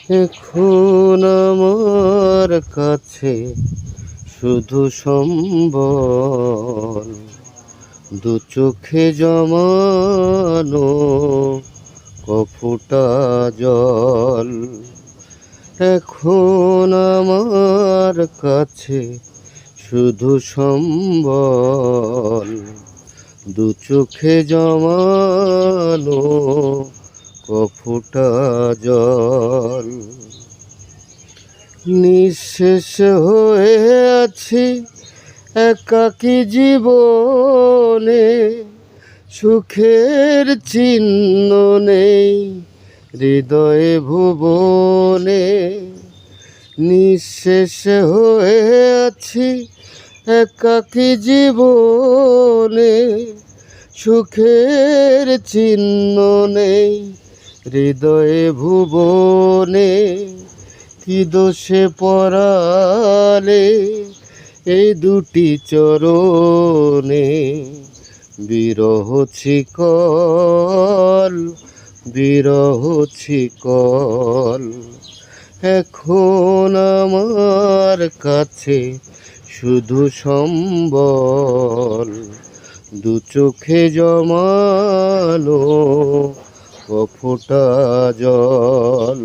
এখন আমার কাছে শুধু সম্বল, দু চোখে জমানো কফোটা জল। এখন আমার কাছে শুধু সম্বল, দু চোখে জমানো কফোটা জল। নিঃশেষ হয়ে আছি একাকী জীবনে, সুখের চিহ্ন নেই হৃদয়ে ভুবনে। নিঃশেষ হয়ে আছি একাকী জীবনে, সুখের চিহ্ন নেই হৃদয়ে ভুবনে। কি দোষে পরালে এই দুটি চরণে, বিরহ ছিকল বিরহ ছিকল। এখন আমার কাছে শুধু সম্বল, দু চোখে জমানো কফোটা জল।